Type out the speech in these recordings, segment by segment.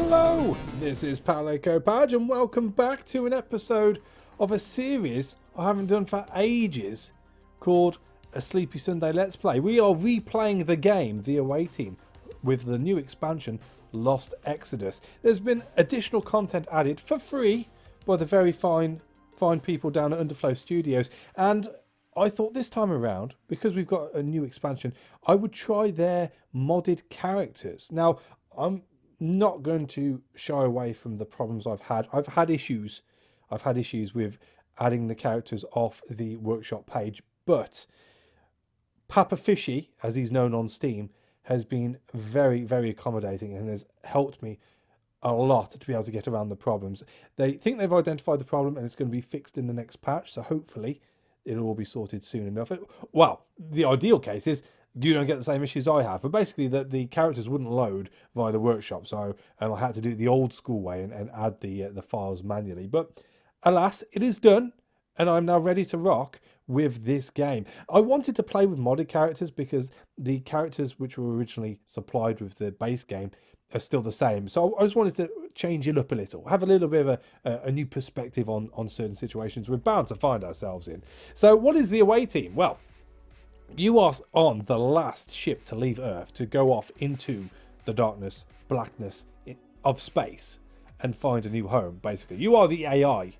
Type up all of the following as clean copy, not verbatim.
Hello, this is Paolo Copage and welcome back to an episode of a series I haven't done for ages called A Sleepy Sunday Let's Play. We are replaying the game, The Away Team, with the new expansion, Lost Exodus. There's been additional content added for free by the very fine people down at Underflow Studios, and I thought this time around, because we've got a new expansion, I would try their modded characters. Now, I'm not going to shy away from the problems I've had. I've had issues with adding the characters off the workshop page, but Papa Fishy, as he's known on Steam, has been very, very accommodating and has helped me a lot to be able to get around the problems. They think they've identified the problem and it's going to be fixed in the next patch, so hopefully it'll all be sorted soon enough. Well, the ideal case is you don't get the same issues I have, but basically the characters wouldn't load via the workshop, so I had to do it the old school way and add the files manually. But alas, it is done, and I'm now ready to rock with this game. I wanted to play with modded characters because the characters which were originally supplied with the base game are still the same. So I just wanted to change it up a little, have a little bit of a new perspective on certain situations we're bound to find ourselves in. So what is the Away Team? Well, you are on the last ship to leave Earth to go off into the darkness, blackness of space and find a new home, basically. You are the AI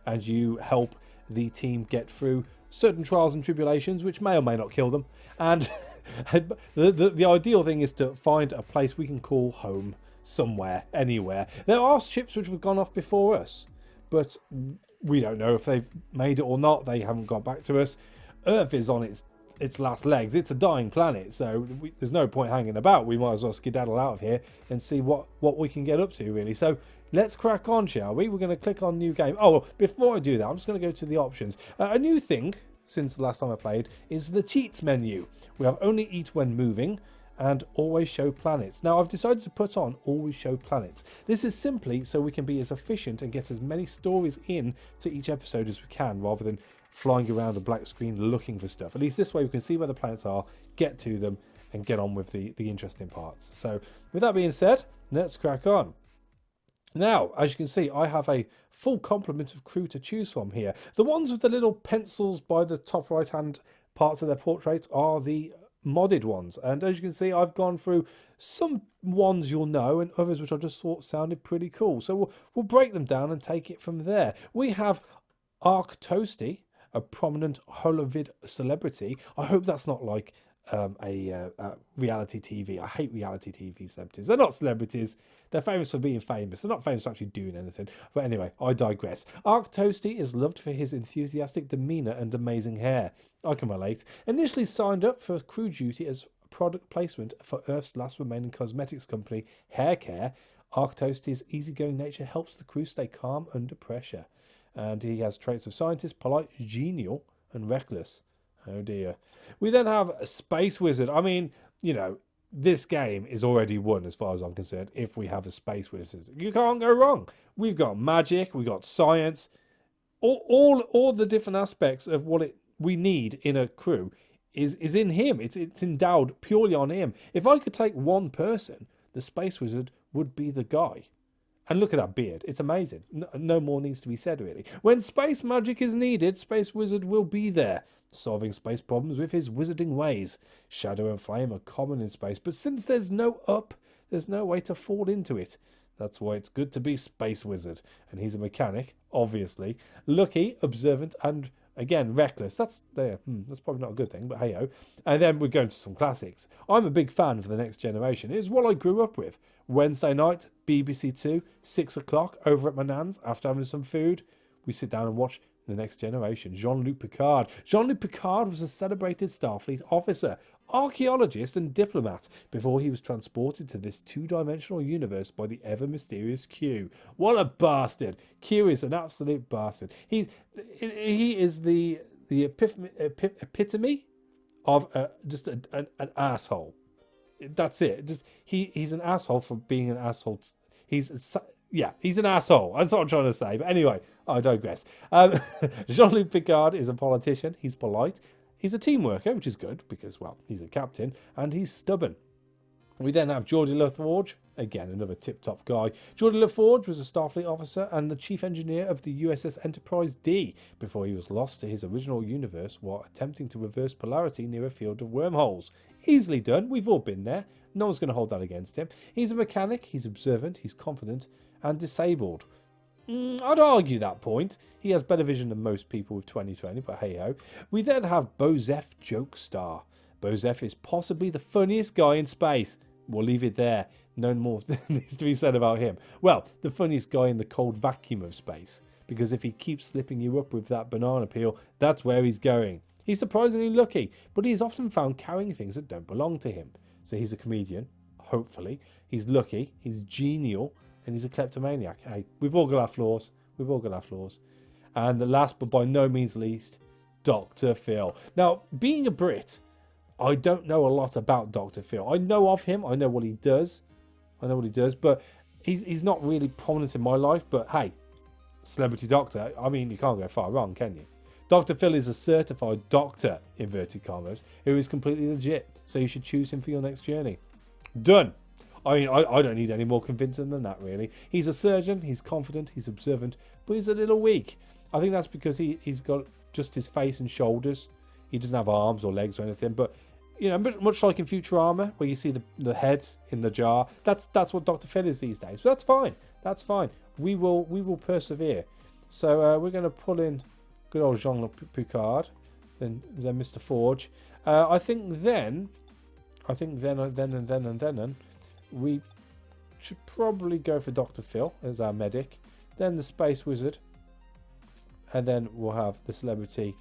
and you help the team get through certain trials and tribulations which may or may not kill them. And the ideal thing is to find a place we can call home somewhere, anywhere. There are ships which have gone off before us, but we don't know if they've made it or not. They haven't got back to us. Earth is on its last legs. It's a dying planet, so there's no point hanging about. We might as well skedaddle out of here and see what we can get up to, really. So let's crack on, shall we? We're going to click on new game. Oh, before I do that, I'm just going to go to the options. A new thing since the last time I played is the cheats menu. We have only eat when moving and always show planets. Now I've decided to put on always show planets. This is simply so we can be as efficient and get as many stories in to each episode as we can, rather than flying around a black screen looking for stuff. At least this way we can see where the planets are, get to them and get on with the interesting parts. So with that being said, let's crack on. Now, as you can see, I have a full complement of crew to choose from here. The ones with the little pencils by the top right hand parts of their portraits are the modded ones, and as you can see, I've gone through some ones you'll know and others which I just thought sounded pretty cool. So we'll break them down and take it from there. We have Ark Toasty, a prominent holovid celebrity. I hope that's not like a reality TV. I hate reality TV celebrities. They're not celebrities. They're famous for being famous. They're not famous for actually doing anything. But anyway, I digress. Ark Toasty is loved for his enthusiastic demeanour and amazing hair. I can relate. Initially signed up for crew duty as product placement for Earth's last remaining cosmetics company, Hair Care, Ark Toasty's easygoing nature helps the crew stay calm under pressure. And he has traits of scientist, polite, genial, and reckless. Oh dear. We then have a Space Wizard. I mean, you know, this game is already won as far as I'm concerned if we have a Space Wizard. You can't go wrong. We've got magic, we've got science, all the different aspects of what we need in a crew is in him. It's endowed purely on him. If I could take one person, the Space Wizard would be the guy. And look at that beard. It's amazing. No more needs to be said, really. When space magic is needed, Space Wizard will be there, solving space problems with his wizarding ways. Shadow and flame are common in space, but since there's no up, there's no way to fall into it. That's why it's good to be Space Wizard. And he's a mechanic, obviously. Lucky, observant, and again, reckless. That's probably not a good thing, but hey-ho. And then we're going to some classics. I'm a big fan of The Next Generation. It's what I grew up with. Wednesday night, BBC 2, 6 o'clock, over at my nan's, after having some food, we sit down and watch The Next Generation. Jean-Luc Picard. Jean-Luc Picard was a celebrated Starfleet officer, archaeologist and diplomat before he was transported to this two-dimensional universe by the ever-mysterious Q. What a bastard. Q is an absolute bastard. He is the epitome of just an asshole. That's it. Just he's an asshole for being an asshole. He's an asshole. That's what I'm trying to say. But anyway, I digress. Jean-Luc Picard is a politician. He's polite. He's a team worker, which is good because, well, he's a captain and he's stubborn. We then have Geordie LaForge, Again, another tip-top guy. Jordan LaForge was a Starfleet officer and the chief engineer of the USS Enterprise D before he was lost to his original universe while attempting to reverse polarity near a field of wormholes. Easily done. We've all been there. No one's going to hold that against him. He's a mechanic. He's observant. He's confident and disabled. I'd argue that point. He has better vision than most people with 20/20, but hey-ho. We then have Bozef Jokestar. Bozef is possibly the funniest guy in space. We'll leave it there. No more needs to be said about him. Well, the funniest guy in the cold vacuum of space. Because if he keeps slipping you up with that banana peel, that's where he's going. He's surprisingly lucky, but he is often found carrying things that don't belong to him. So he's a comedian, hopefully. He's lucky, he's genial, and he's a kleptomaniac. Hey, we've all got our flaws. We've all got our flaws. And the last, but by no means least, Dr. Phil. Now, being a Brit, I don't know a lot about Dr. Phil. I know of him. I know what he does. But he's not really prominent in my life. But hey, celebrity doctor. I mean, you can't go far wrong, can you? Dr. Phil is a certified doctor, inverted commas, who is completely legit. So you should choose him for your next journey. Done. I mean, I don't need any more convincing than that, really. He's a surgeon. He's confident. He's observant. But he's a little weak. I think that's because he's got just his face and shoulders. He doesn't have arms or legs or anything. But you know, much like in Futurama, where you see the heads in the jar, that's what Dr. Phil is these days. But that's fine. That's fine. We will persevere. So we're going to pull in good old Jean-Luc Picard, then Mr. Forge. I think then we should probably go for Dr. Phil as our medic, then the Space Wizard, and then we'll have the Celebrity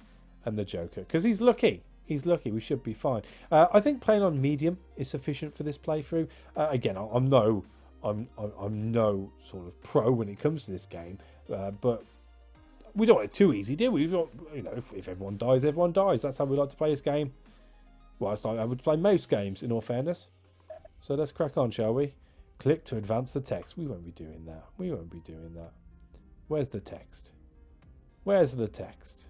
and the Joker because he's lucky. He's lucky. We should be fine. I think playing on medium is sufficient for this playthrough. Again, I'm no sort of pro when it comes to this game, but we don't want it too easy, do we? You know, if everyone dies, everyone dies. That's how we like to play this game. Well, it's like I would play most games, in all fairness. So let's crack on, shall we? Click to advance the text. We won't be doing that. We won't be doing that. Where's the text? Where's the text?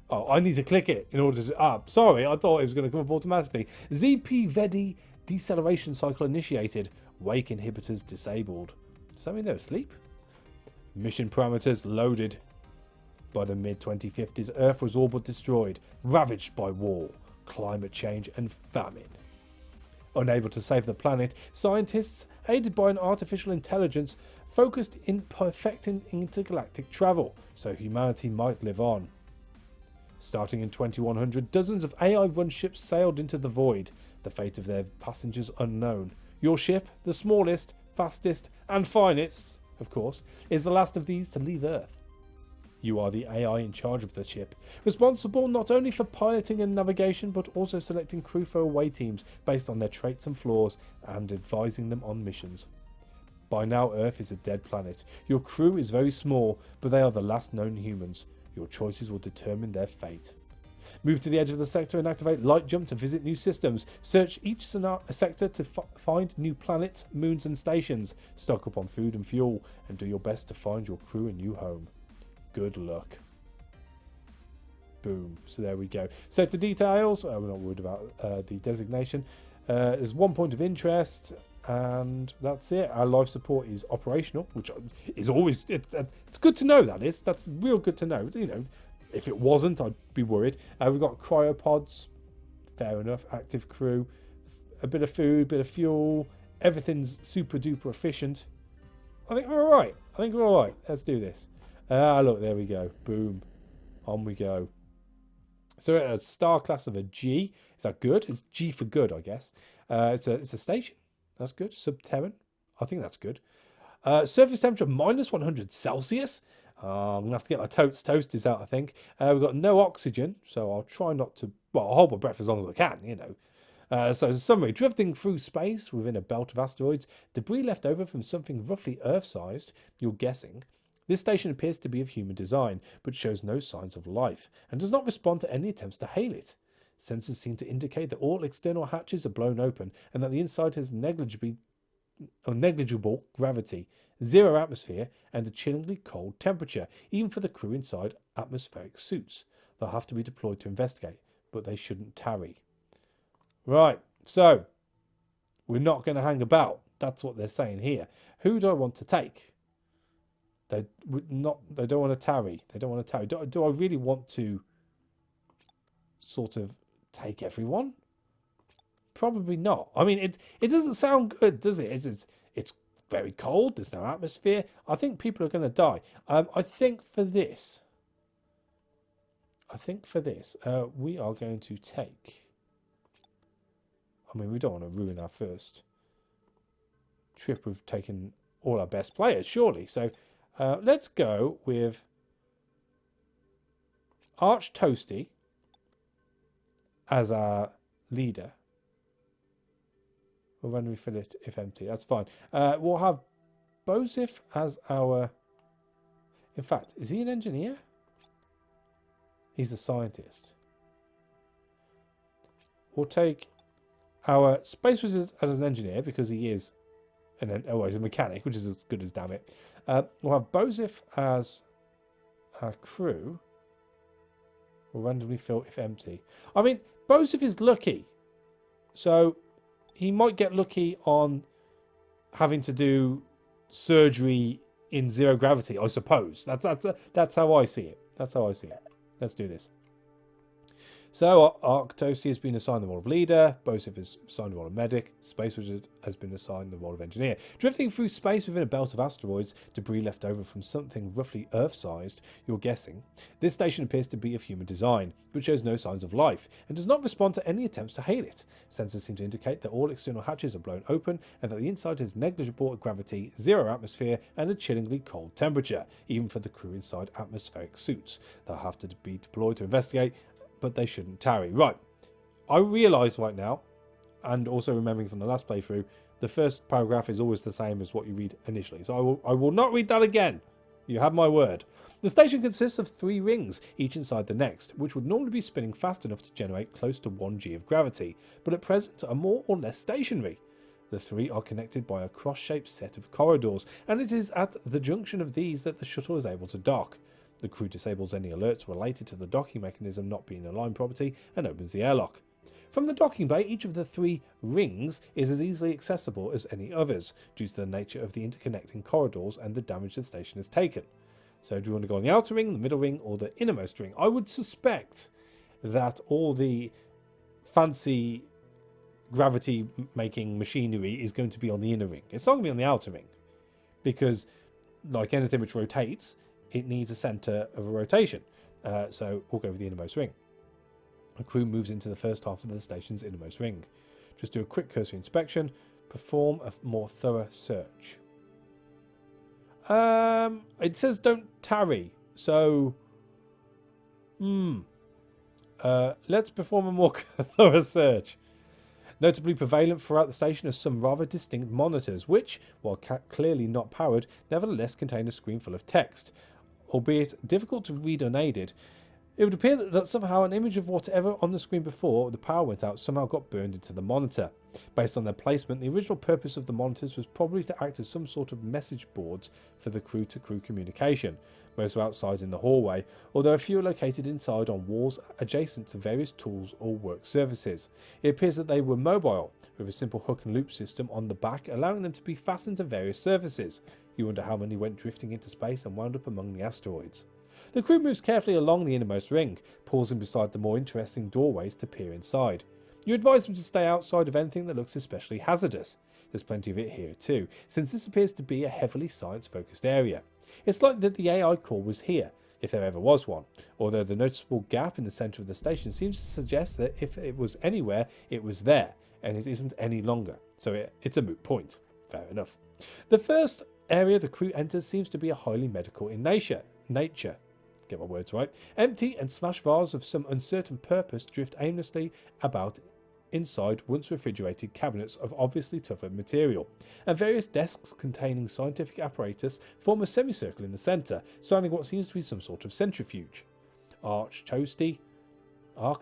Oh, I need to click it in order to... sorry, I thought it was going to come up automatically. ZP Vedi deceleration cycle initiated. Wake inhibitors disabled. Does that mean they're asleep? Mission parameters loaded. By the mid-2050s, Earth was all but destroyed, ravaged by war, climate change and famine. Unable to save the planet, scientists, aided by an artificial intelligence, focused in perfecting intergalactic travel so humanity might live on. Starting in 2100, dozens of AI-run ships sailed into the void, the fate of their passengers unknown. Your ship, the smallest, fastest, and finest, of course, is the last of these to leave Earth. You are the AI in charge of the ship, responsible not only for piloting and navigation, but also selecting crew for away teams based on their traits and flaws, and advising them on missions. By now, Earth is a dead planet. Your crew is very small, but they are the last known humans. Your choices will determine their fate. Move to the edge of the sector and activate Light Jump to visit new systems. Search each sector to find new planets, moons and stations. Stock up on food and fuel, and do your best to find your crew a new home. Good luck. Boom. So there we go. Sector details. We're not worried about the designation. There's 1 point of interest, and that's it. Our life support is operational, which is always... It's good to know, that is. That's real good to know. You know, if it wasn't, I'd be worried. We've got cryopods. Fair enough. Active crew. A bit of food, a bit of fuel. Everything's super duper efficient. I think we're alright. Let's do this. Look, there we go. Boom. On we go. So a star class of a G. Is that good? It's G for good, I guess. It's a station. That's good. Subterran. I think that's good. Surface temperature -100 Celsius. I'm going to have to get my toasties out, I think. We've got no oxygen, so I'll try not to... Well, I'll hold my breath as long as I can, you know. So, summary. Drifting through space within a belt of asteroids, debris left over from something roughly Earth-sized, you're guessing. This station appears to be of human design, but shows no signs of life, and does not respond to any attempts to hail it. Sensors seem to indicate that all external hatches are blown open, and that the inside has negligible gravity, zero atmosphere, and a chillingly cold temperature, even for the crew inside atmospheric suits. They'll have to be deployed to investigate, but they shouldn't tarry. Right, so we're not going to hang about. That's what they're saying here. Who do I want to take? They would not. They don't want to tarry. They don't want to tarry. Do I really want to sort of take everyone? Probably not. I mean, it doesn't sound good, does it? It's very cold. There's no atmosphere. I think people are going to die. I think for this, we are going to take. I mean, we don't want to ruin our first trip. We've taken all our best players, surely. So let's go with Arch Toasty as our leader. Or when we fill it if empty, that's fine. We'll have Bozif as our... In fact, is he an engineer? He's a scientist. We'll take our Space Wizard as an engineer because he is he's a mechanic, which is as good as damn it. We'll have Bozif as our crew. We'll randomly fill if empty. I mean, Bozif is lucky. So he might get lucky on having to do surgery in zero gravity, I suppose. That's how I see it. That's how I see it. Let's do this. So Arch Toasty has been assigned the role of leader, Bosif is assigned the role of medic, Space Wizard has been assigned the role of engineer. Drifting through space within a belt of asteroids, debris left over from something roughly Earth-sized, you're guessing. This station appears to be of human design, but shows no signs of life, and does not respond to any attempts to hail it. Sensors seem to indicate that all external hatches are blown open, and that the inside has negligible gravity, zero atmosphere, and a chillingly cold temperature, even for the crew inside atmospheric suits. They'll have to be deployed to investigate, but they shouldn't tarry. Right, I realise right now, and also remembering from the last playthrough, the first paragraph is always the same as what you read initially. So I will not read that again. You have my word. The station consists of 3 rings, each inside the next, which would normally be spinning fast enough to generate close to 1 G of gravity, but at present are more or less stationary. The 3 are connected by a cross-shaped set of corridors, and it is at the junction of these that the shuttle is able to dock. The crew disables any alerts related to the docking mechanism not being a line property and opens the airlock. From the docking bay, each of the 3 rings is as easily accessible as any others, due to the nature of the interconnecting corridors and the damage the station has taken. So do you want to go on the outer ring, the middle ring, or the innermost ring? I would suspect that all the fancy gravity-making machinery is going to be on the inner ring. It's not going to be on the outer ring, because, like anything which rotates, it needs a centre of a rotation. So we'll go with the innermost ring. The crew moves into the first half of the station's innermost ring. Just do a quick cursory inspection. Perform a more thorough search. It says don't tarry. So, let's perform a more thorough search. Notably prevalent throughout the station are some rather distinct monitors, which, while clearly not powered, nevertheless contain a screen full of text. Albeit difficult to read unaided, it would appear that somehow an image of whatever on the screen before the power went out somehow got burned into the monitor. Based on their placement, the original purpose of the monitors was probably to act as some sort of message boards for the crew-to-crew communication. Most are outside in the hallway, although a few are located inside on walls adjacent to various tools or work surfaces. It appears that they were mobile, with a simple hook and loop system on the back allowing them to be fastened to various surfaces. You wonder how many went drifting into space and wound up among the asteroids. The crew moves carefully along the innermost ring, pausing beside the more interesting doorways to peer inside. You advise them to stay outside of anything that looks especially hazardous. There's plenty of it here too, since this appears to be a heavily science-focused area. It's like that the AI core was here, if there ever was one, although the noticeable gap in the centre of the station seems to suggest that if it was anywhere, it was there, and it isn't any longer, so it's a moot point. Fair enough. The first area the crew enters seems to be a highly medical in nature. Get my words right. Empty and smashed vials of some uncertain purpose drift aimlessly about inside once refrigerated cabinets of obviously tougher material, and various desks containing scientific apparatus form a semicircle in the centre, surrounding what seems to be some sort of centrifuge. Arch Toasty, I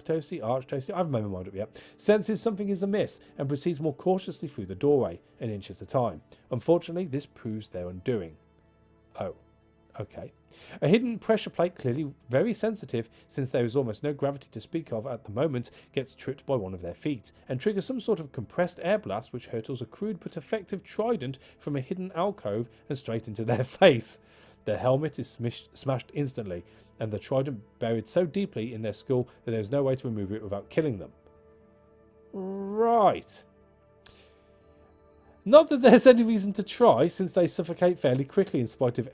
haven't made my mind up yet, senses something is amiss and proceeds more cautiously through the doorway, an inch at a time. Unfortunately, this proves their undoing. Oh, Okay. A hidden pressure plate, clearly very sensitive, since there is almost no gravity to speak of at the moment, gets tripped by one of their feet, and triggers some sort of compressed air blast which hurtles a crude but effective trident from a hidden alcove and straight into their face. Their helmet is smashed instantly, and the trident buried so deeply in their skull that there is no way to remove it without killing them. Right. Not that there's any reason to try, since they suffocate fairly quickly in spite of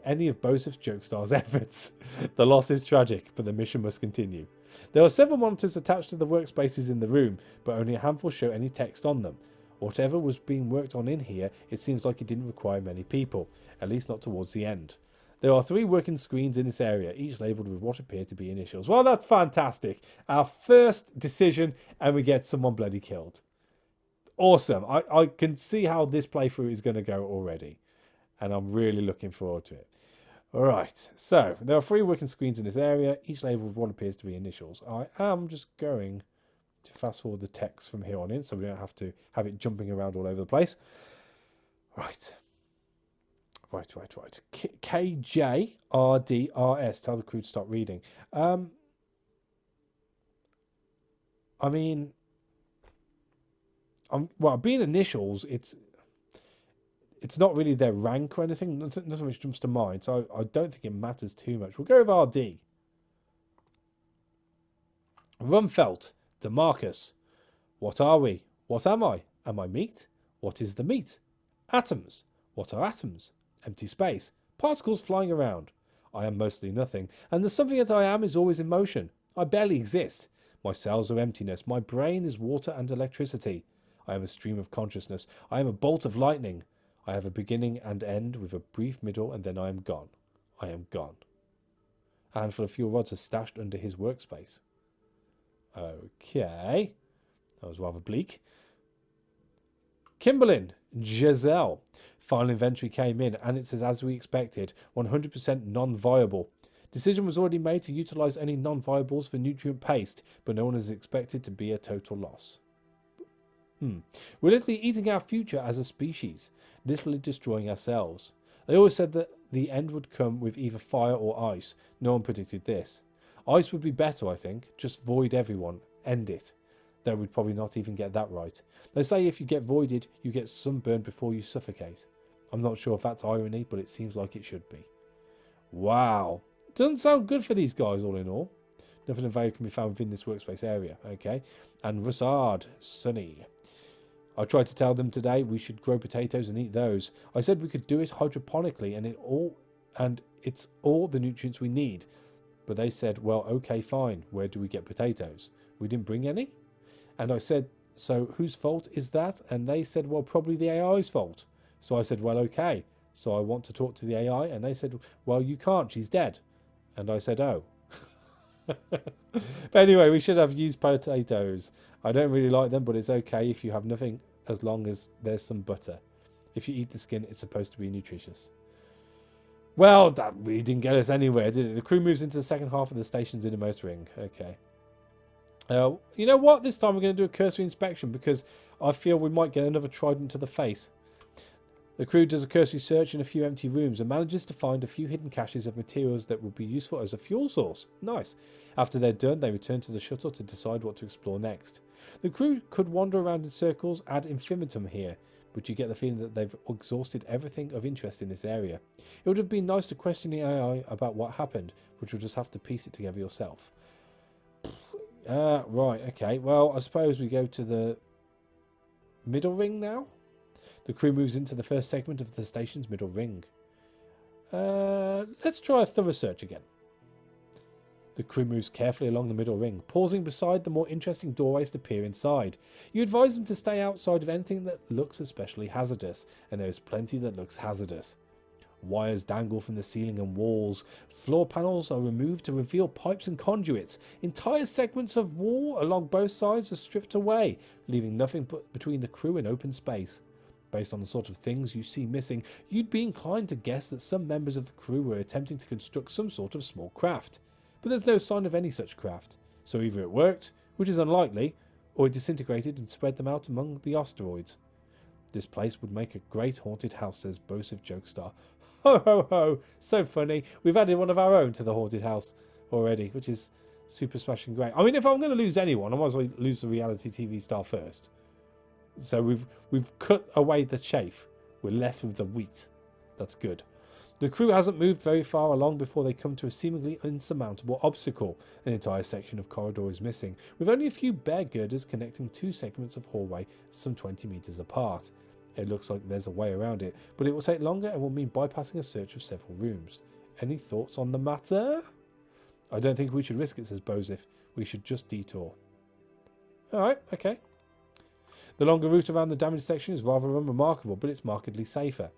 any of Bosif Jokestar's efforts. The loss is tragic, but the mission must continue. There are several monitors attached to the workspaces in the room, but only a handful show any text on them. Whatever was being worked on in here, it seems like it didn't require many people, at least not towards the end. There are 3 working screens in this area, each labelled with what appear to be initials. Well, that's fantastic. Our first decision, and we get someone bloody killed. Awesome. I can see how this playthrough is going to go already, and I'm really looking forward to it. All right, so there are 3 working screens in this area, each labelled with what appears to be initials. I am just going to fast forward the text from here on in, so we don't have to have it jumping around all over the place. Right. KJRDRS. Tell the crew to stop reading. I mean, well, being initials, it's not really their rank or anything. Nothing which jumps to mind, so I don't think it matters too much. We'll go with RD. Rumfelt, Demarcus. What are we? What am I? Am I meat? What is the meat? Atoms. What are atoms? Empty space. Particles flying around. I am mostly nothing, and the something that I am is always in motion. I barely exist. My cells are emptiness. My brain is water and electricity. I am a stream of consciousness. I am a bolt of lightning. I have a beginning and end with a brief middle, and then I am gone. I am gone. A handful of fuel rods are stashed under his workspace. Okay. That was rather bleak. Kimberlin, Giselle. Final inventory came in, and it says, as we expected, 100% non-viable. Decision was already made to utilise any non-viables for nutrient paste, but no one is expected to be a total loss. We're literally eating our future as a species, literally destroying ourselves. They always said that the end would come with either fire or ice. No one predicted this. Ice would be better, I think. Just void everyone. End it. Though we'd probably not even get that right. They say if you get voided, you get sunburned before you suffocate. I'm not sure if that's irony, but it seems like it should be. Wow. Doesn't sound good for these guys, all in all. Nothing of value can be found within this workspace area. Okay. And Russard, Sunny. I tried to tell them today we should grow potatoes and eat those. I said we could do it hydroponically and it's all the nutrients we need. But they said, well, okay, fine. Where do we get potatoes? We didn't bring any? And I said, so whose fault is that? And they said, well, probably the AI's fault. So I said, well, okay. So I want to talk to the AI. And they said, well, you can't. She's dead. And I said, oh. But anyway, we should have used potatoes. I don't really like them, but it's okay if you have nothing as long as there's some butter. If you eat the skin, it's supposed to be nutritious. Well, that really didn't get us anywhere, did it? The crew moves into the second half of the station's innermost ring. Okay. You know what? This time we're going to do a cursory inspection because I feel we might get another trident to the face. The crew does a cursory search in a few empty rooms and manages to find a few hidden caches of materials that would be useful as a fuel source. Nice. After they're done, they return to the shuttle to decide what to explore next. The crew could wander around in circles ad infinitum here, but you get the feeling that they've exhausted everything of interest in this area. It would have been nice to question the AI about what happened, but you'll just have to piece it together yourself. Right, okay. Well, I suppose we go to the middle ring now. The crew moves into the first segment of the station's middle ring. Let's try a thorough search again. The crew moves carefully along the middle ring, pausing beside the more interesting doorways to peer inside. You advise them to stay outside of anything that looks especially hazardous, and there is plenty that looks hazardous. Wires dangle from the ceiling and walls. Floor panels are removed to reveal pipes and conduits. Entire segments of wall along both sides are stripped away, leaving nothing but between the crew and open space. Based on the sort of things you see missing, you'd be inclined to guess that some members of the crew were attempting to construct some sort of small craft. But there's no sign of any such craft. So either it worked, which is unlikely, or it disintegrated and spread them out among the asteroids. This place would make a great haunted house, says Bosif Jokestar. Ho, ho, ho. So funny. We've added one of our own to the haunted house already, which is super smashing great. I mean, if I'm going to lose anyone, I might as well lose the reality TV star first. So we've cut away the chaff. We're left with the wheat. That's good. The crew hasn't moved very far along before they come to a seemingly insurmountable obstacle. An entire section of corridor is missing, with only a few bare girders connecting two segments of hallway some 20 meters apart. It looks like there's a way around it, but it will take longer and will mean bypassing a search of several rooms. Any thoughts on the matter? I don't think we should risk it, says Bozif. We should just detour. Alright, okay. The longer route around the damaged section is rather unremarkable, but it's markedly safer.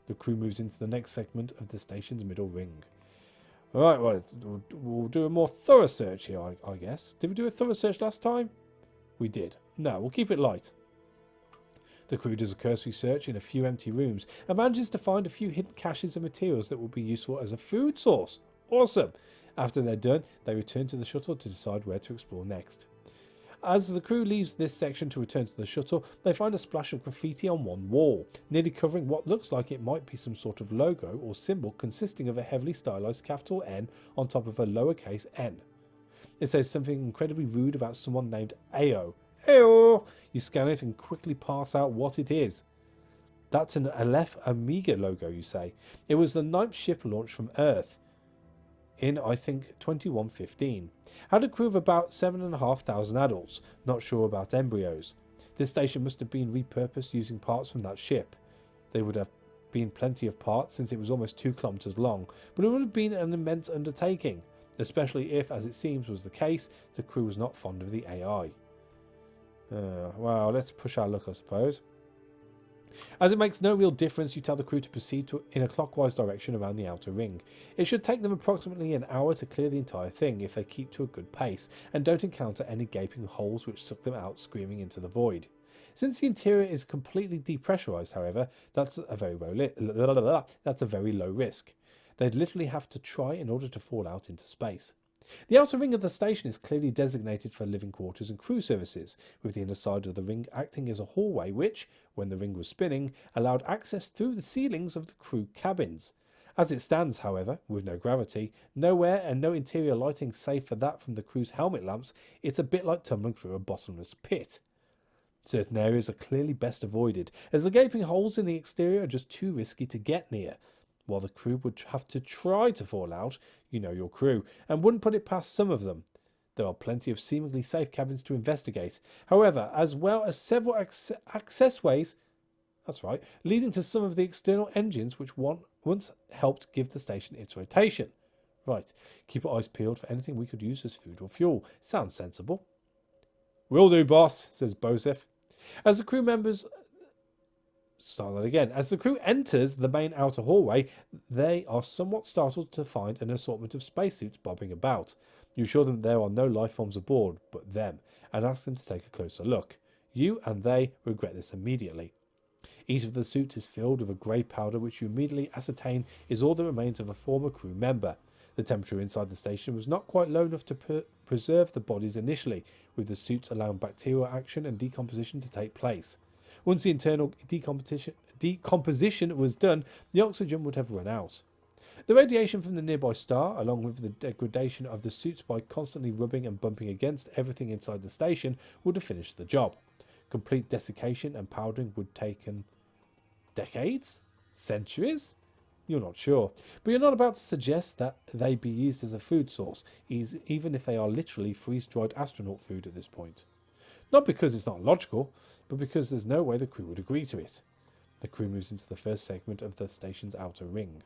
The crew moves into the next segment of the station's middle ring. Alright, well, we'll do a more thorough search here, I guess. Did we do a thorough search last time? We did. No, we'll keep it light. The crew does a cursory search in a few empty rooms and manages to find a few hidden caches of materials that will be useful as a food source. Awesome! After they're done, they return to the shuttle to decide where to explore next. As the crew leaves this section to return to the shuttle, they find a splash of graffiti on one wall, nearly covering what looks like it might be some sort of logo or symbol consisting of a heavily stylized capital N on top of a lowercase n. It says something incredibly rude about someone named Ao. Ao! You scan it and quickly parse out what it is. That's an Aleph Omega logo, you say. It was the 9th ship launched from Earth in, I think, 2115. Had a crew of about 7,500 adults, not sure about embryos. This station must have been repurposed using parts from that ship. There would have been plenty of parts since it was almost 2 kilometers long, but it would have been an immense undertaking, especially if, as it seems was the case, the crew was not fond of the AI. Well, let's push our luck, I suppose. As it makes no real difference, you tell the crew to proceed in a clockwise direction around the outer ring. It should take them approximately an hour to clear the entire thing if they keep to a good pace and don't encounter any gaping holes which suck them out screaming into the void. Since the interior is completely depressurized, however, that's a very low risk. They'd literally have to try in order to fall out into space. The outer ring of the station is clearly designated for living quarters and crew services, with the inner side of the ring acting as a hallway which, when the ring was spinning, allowed access through the ceilings of the crew cabins. As it stands, however, with no gravity, no air and no interior lighting save for that from the crew's helmet lamps, it's a bit like tumbling through a bottomless pit. Certain areas are clearly best avoided, as the gaping holes in the exterior are just too risky to get near. While the crew would have to try to fall out, you know your crew, and wouldn't put it past some of them. There are plenty of seemingly safe cabins to investigate, however, as well as several accessways, that's right, leading to some of the external engines which once helped give the station its rotation. Right, keep your eyes peeled for anything we could use as food or fuel. Sounds sensible. Will do, boss, says Bozef. As the crew enters the main outer hallway, they are somewhat startled to find an assortment of spacesuits bobbing about. You assure them there are no life forms aboard but them, and ask them to take a closer look. You and they regret this immediately. Each of the suits is filled with a grey powder which you immediately ascertain is all that remains of a former crew member. The temperature inside the station was not quite low enough to preserve the bodies initially, with the suits allowing bacterial action and decomposition to take place. Once the internal decomposition was done, the oxygen would have run out. The radiation from the nearby star, along with the degradation of the suits by constantly rubbing and bumping against everything inside the station, would have finished the job. Complete desiccation and powdering would take decades? Centuries? You're not sure. But you're not about to suggest that they be used as a food source, even if they are literally freeze-dried astronaut food at this point. Not because it's not logical, but because there's no way the crew would agree to it. The crew moves into the first segment of the station's outer ring.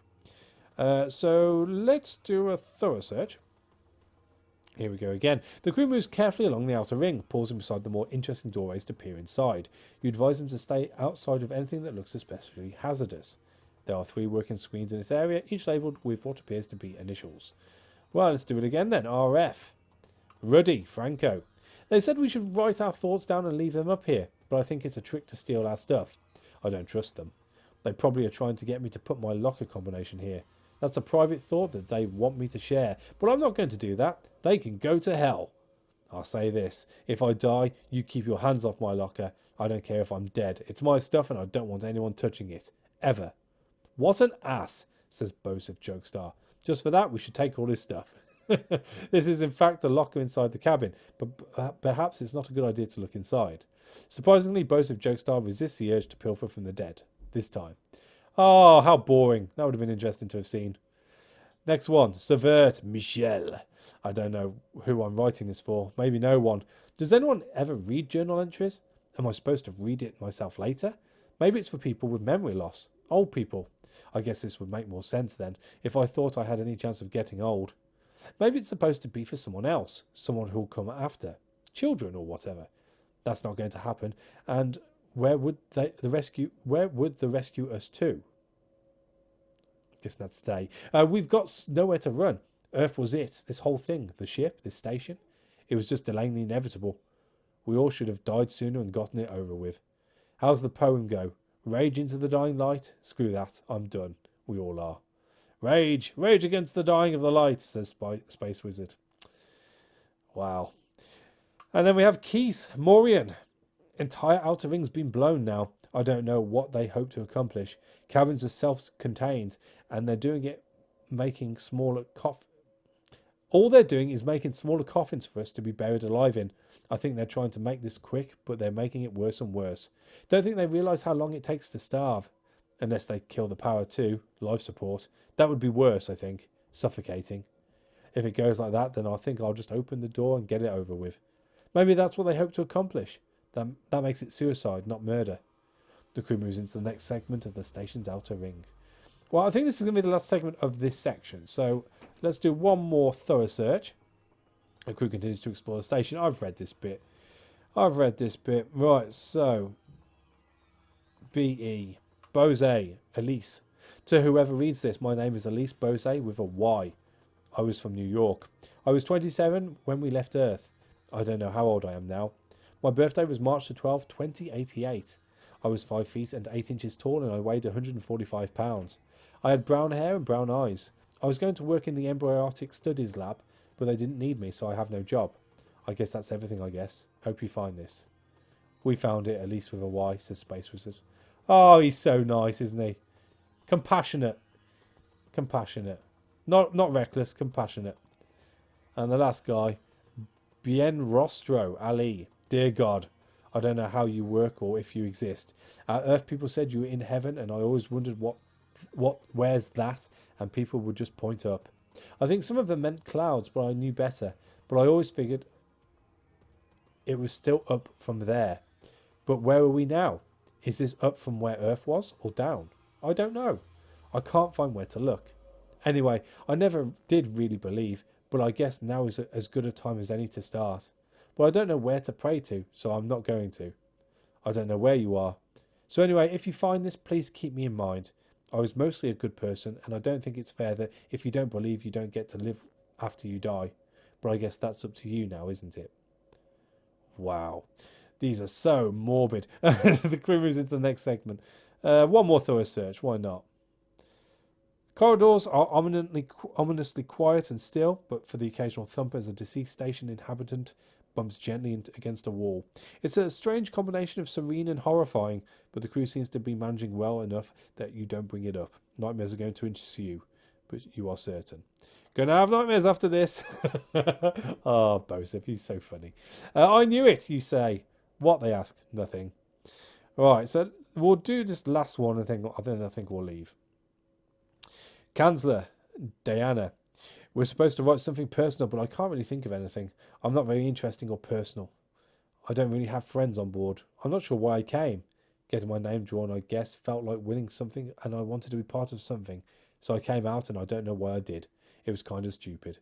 So let's do a thorough search. Here we go again. The crew moves carefully along the outer ring, pausing beside the more interesting doorways to peer inside. You advise them to stay outside of anything that looks especially hazardous. There are 3 working screens in this area, each labelled with what appears to be initials. Well, let's do it again then. RF. Ruddy, Franco. They said we should write our thoughts down and leave them up here, but I think it's a trick to steal our stuff. I don't trust them. They probably are trying to get me to put my locker combination here. That's a private thought that they want me to share, but I'm not going to do that. They can go to hell. I'll say this, if I die, you keep your hands off my locker. I don't care if I'm dead. It's my stuff and I don't want anyone touching it. Ever. What an ass, says Bosif Jokestar. Just for that, we should take all his stuff. This is in fact a locker inside the cabin, but perhaps it's not a good idea to look inside. Surprisingly, Bosif Jokestar resists the urge to pilfer from the dead. This time. Oh, how boring. That would have been interesting to have seen. Next one. Subvert Michel. I don't know who I'm writing this for. Maybe no one. Does anyone ever read journal entries? Am I supposed to read it myself later? Maybe it's for people with memory loss. Old people. I guess this would make more sense then, if I thought I had any chance of getting old. Maybe it's supposed to be for someone else. Someone who'll come after. Children or whatever. That's not going to happen. And where would the rescue us to? I guess that's today. We've got nowhere to run. Earth was it. This whole thing. The ship. This station. It was just delaying the inevitable. We all should have died sooner and gotten it over with. How's the poem go? Rage into the dying light? Screw that. I'm done. We all are. Rage. Rage against the dying of the light, says Space Wizard. Wow. And then we have Keys. Morian. Entire outer ring's been blown now. I don't know what they hope to accomplish. Cabins are self-contained, and they're doing it, making smaller all they're doing is making smaller coffins for us to be buried alive in. I think they're trying to make this quick, but they're making it worse and worse. Don't think they realise how long it takes to starve. Unless they kill the power too, life support. That would be worse, I think. Suffocating. If it goes like that, then I think I'll just open the door and get it over with. Maybe that's what they hope to accomplish. That makes it suicide, not murder. The crew moves into the next segment of the station's outer ring. Well, I think this is going to be the last segment of this section. So let's do one more thorough search. The crew continues to explore the station. I've read this bit. Right, so B.E. Bose, Elise. To whoever reads this, my name is Elise Bose with a Y. I was from New York. I was 27 when we left Earth. I don't know how old I am now. My birthday was March the 12th, 2088. I was 5 feet and 8 inches tall and I weighed 145 pounds. I had brown hair and brown eyes. I was going to work in the embryonic studies lab, but they didn't need me, so I have no job. I guess that's everything, I guess. Hope you find this. We found it, at least with a Y, says Space Wizard. Oh, he's so nice, isn't he? Compassionate. Not reckless, compassionate. And the last guy, Bien Rostro Ali. Dear God, I don't know how you work or if you exist. Our Earth people said you were in heaven, and I always wondered where's that? And people would just point up. I think some of them meant clouds, but I knew better. But I always figured it was still up from there. But where are we now? Is this up from where Earth was or down? I don't know. I can't find where to look. Anyway, I never did really believe, but I guess now is as good a time as any to start. But I don't know where to pray to, so I'm not going to. I don't know where you are. So anyway, if you find this, please keep me in mind. I was mostly a good person, and I don't think it's fair that if you don't believe, you don't get to live after you die. But I guess that's up to you now, isn't it? Wow. These are so morbid. The crew moves into the next segment. One more thorough search. Why not? Corridors are ominously quiet and still, but for the occasional thump as a deceased station inhabitant bumps gently against a wall. It's a strange combination of serene and horrifying, but the crew seems to be managing well enough that you don't bring it up. Nightmares are going to ensue, but you are certain. Gonna have nightmares after this. Oh, Bosif, he's so funny. I knew it, you say. What, they ask? Nothing. Right, so we'll do this last one, and then I think we'll leave. Kanzler, Diana. We're supposed to write something personal, but I can't really think of anything. I'm not very interesting or personal. I don't really have friends on board. I'm not sure why I came. Getting my name drawn, I guess, felt like winning something, and I wanted to be part of something. So I came out, and I don't know why I did. It was kind of stupid.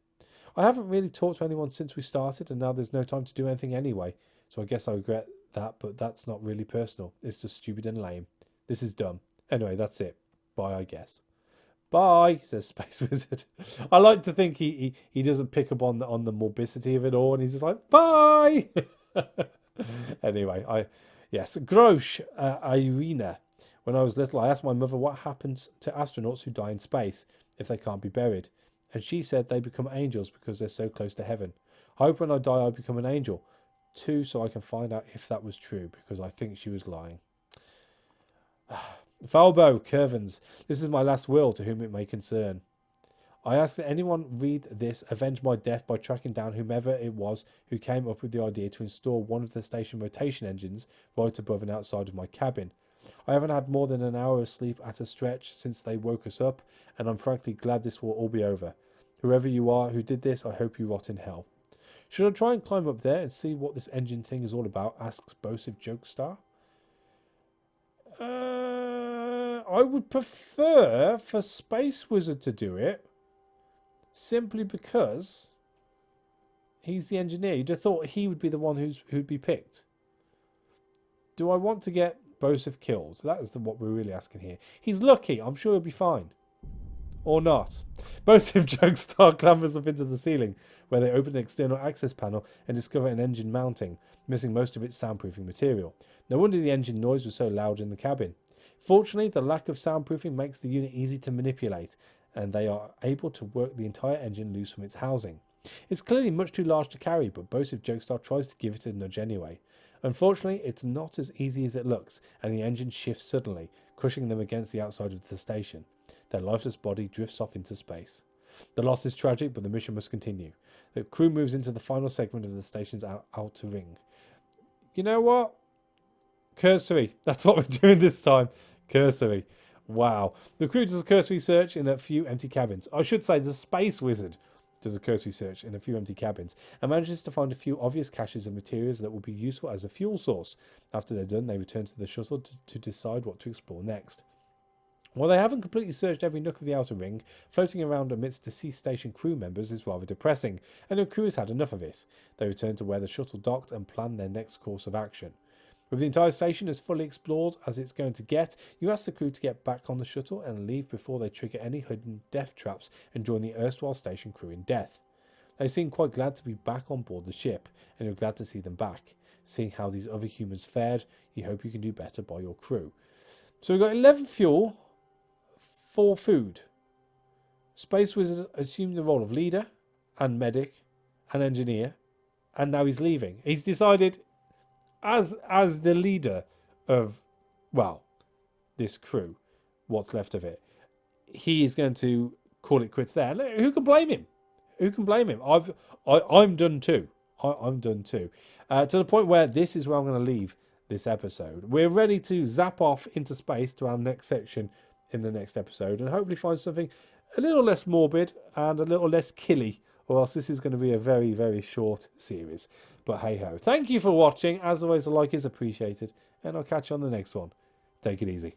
I haven't really talked to anyone since we started, and now there's no time to do anything anyway. So I guess I regret that, but that's not really personal. It's just stupid and lame. This is dumb. Anyway, that's it. Bye, I guess. Bye, says Space Wizard. I like to think he doesn't pick up on the morbidity of it all, and he's just like, bye. Anyway, yes, Grosh, Irina. When I was little, I asked my mother what happens to astronauts who die in space if they can't be buried, and she said they become angels because they're so close to heaven. I hope when I die I become an angel too, so I can find out if that was true, because I think she was lying. Falbo, Curvens, this is my last will to whom it may concern. I ask that anyone read this avenge my death by tracking down whomever it was who came up with the idea to install one of the station rotation engines right above and outside of my cabin. I haven't had more than an hour of sleep at a stretch since they woke us up, and I'm frankly glad this will all be over. Whoever you are who did this, I hope you rot in hell. Should I try and climb up there and see what this engine thing is all about? Asks Bosive Jokestar. I would prefer for Space Wizard to do it, simply because he's the engineer. You'd have thought he would be the one who'd be picked. Do I want to get Bosive killed? That is what we're really asking here. He's lucky. I'm sure he'll be fine. Or not. Bosive Jokestar clambers up into the ceiling, where they open an external access panel and discover an engine mounting, missing most of its soundproofing material. No wonder the engine noise was so loud in the cabin. Fortunately, the lack of soundproofing makes the unit easy to manipulate, and they are able to work the entire engine loose from its housing. It's clearly much too large to carry, but Bosive Jokestar tries to give it a nudge anyway. Unfortunately, it's not as easy as it looks, and the engine shifts suddenly, crushing them against the outside of the station. Their lifeless body drifts off into space. The loss is tragic, but the mission must continue. The crew moves into the final segment of the station's outer ring. You know what? Cursory. That's what we're doing this time. Cursory. Wow. The crew does a cursory search in a few empty cabins. I should say the Space Wizard does a cursory search in a few empty cabins and manages to find a few obvious caches of materials that will be useful as a fuel source. After they're done, they return to the shuttle to decide what to explore next. While they haven't completely searched every nook of the outer ring, floating around amidst deceased station crew members is rather depressing, and the crew has had enough of it. They return to where the shuttle docked and plan their next course of action. With the entire station as fully explored as it's going to get, you ask the crew to get back on the shuttle and leave before they trigger any hidden death traps and join the erstwhile station crew in death. They seem quite glad to be back on board the ship, and you're glad to see them back. Seeing how these other humans fared, you hope you can do better by your crew. So we've got 11 fuel, 4 food. Space Wizard assumed the role of leader and medic and engineer, and now he's leaving. He's decided, as the leader of, well, this crew, what's left of it, he is going to call it quits there. Who can blame him? Who can blame him? I'm done too. I'm done too. To the point where this is where I'm going to leave this episode. We're ready to zap off into space to our next section in the next episode, and hopefully find something a little less morbid and a little less killy, or else this is going to be a very, very short series. But hey ho. Thank you for watching. As always, a like is appreciated, and I'll catch you on the next one. Take it easy.